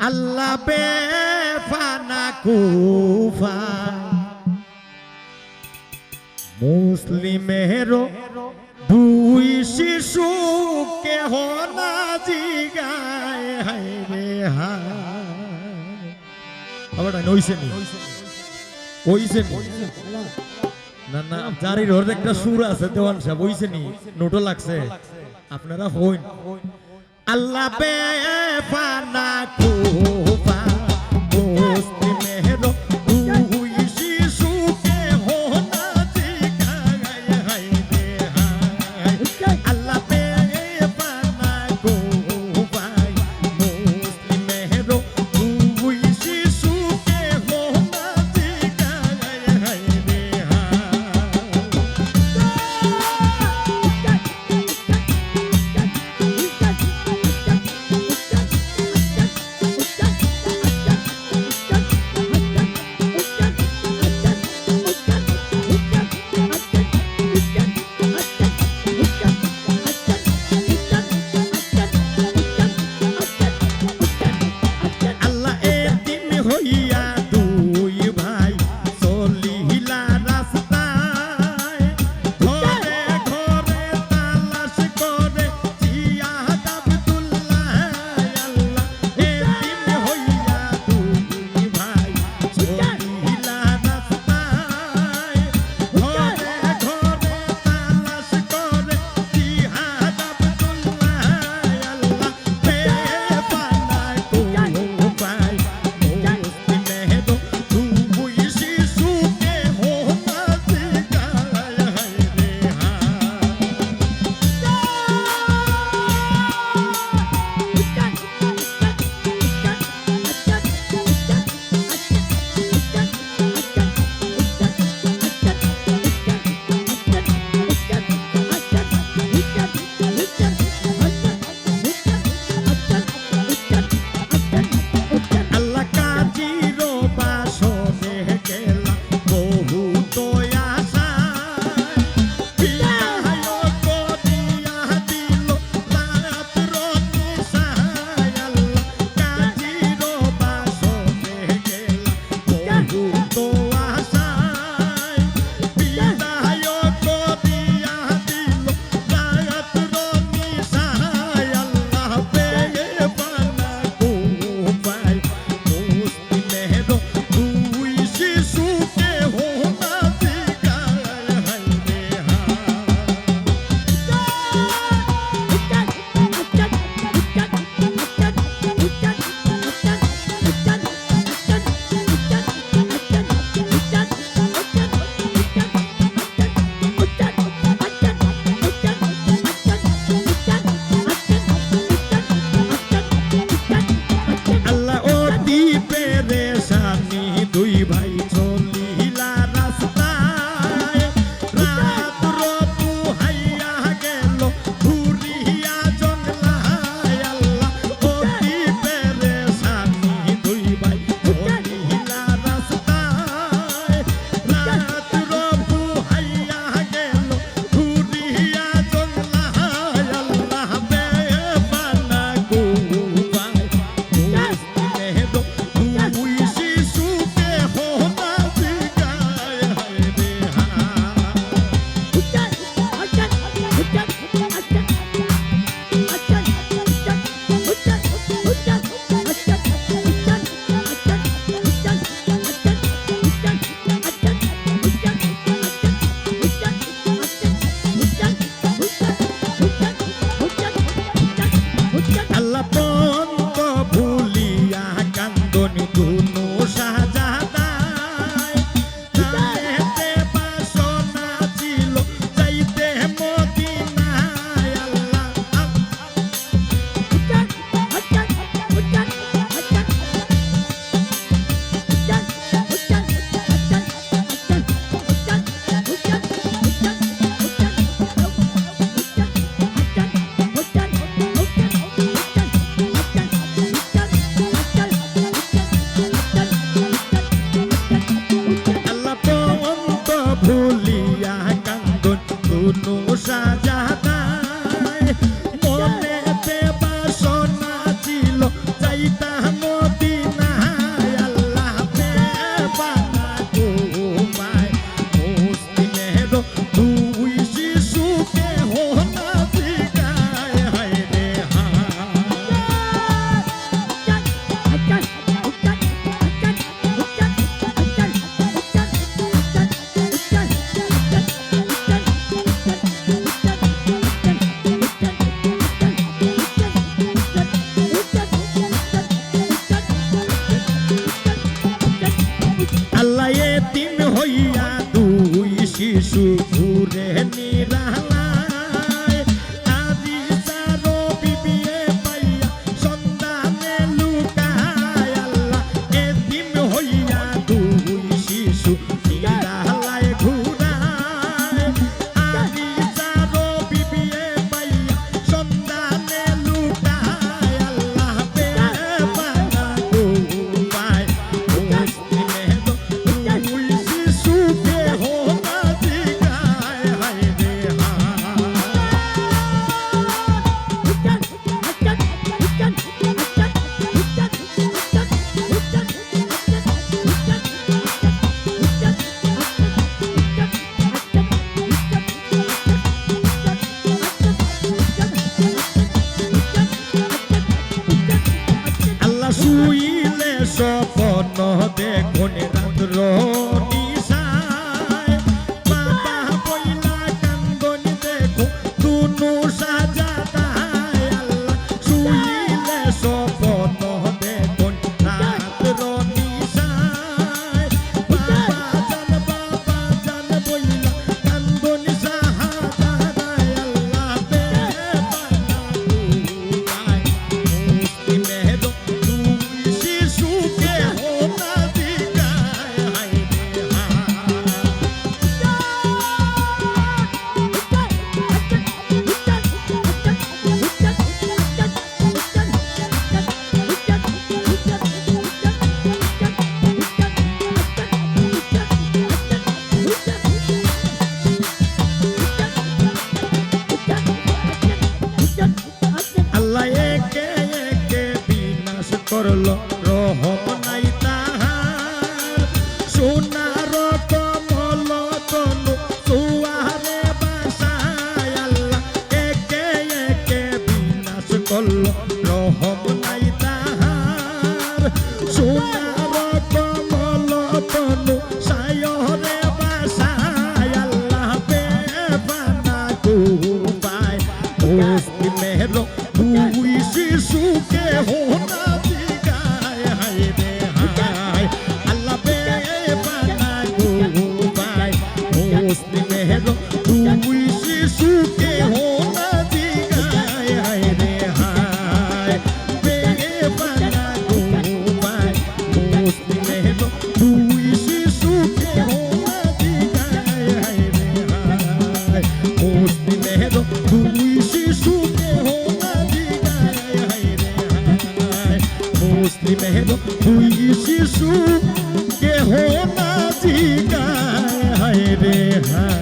আল্লাহ বে ফানা কুফা মুসলিমেরও দুই শিশু কেহ না জিগায় হায় রে হায় আবার নইছে নি ওইছে নি না না জারির ওর একটা সুর আছে দেওয়ান সাহেব ওইছে নি নোটো লাগছে আপনারা হইন আল্লাহ বে ফানা কুফা মুসলিমেরও দুই শিশু কেহ না জিগায় হায় রে হায় আল্লাহ বে ফানা কুফা মুসলিমেরও দুই শিশু কেহ না জিগায় হায় রে হায় করলো রহম নাই তাহার সোনার কমল তনু সুয়ারে বাসায় আল্লাহ একে একে বিনাশ করলো রহম নাই তাহার সোনার কমল তনু সায়রে বাসায় আল্লাহ বেবানা কুবায় মুসলিমের দুই শিশুকে হোনা দিগায় হায় রে হায় আল্লাহ বেবানা কুবায় মুসলিমের দুই শিশুকে হোনা দিগায় হায় রে হায় বেবানা কুবায় মুসলিমের দুই শিশুকে হোনা দিগায় হায় রে হায় মুসলিমের দুই শিশুকে হোনা দিগায় হায় রে হায় মুসলিমের দুই শিশুকে হোনা দিগায় হায় রে হায়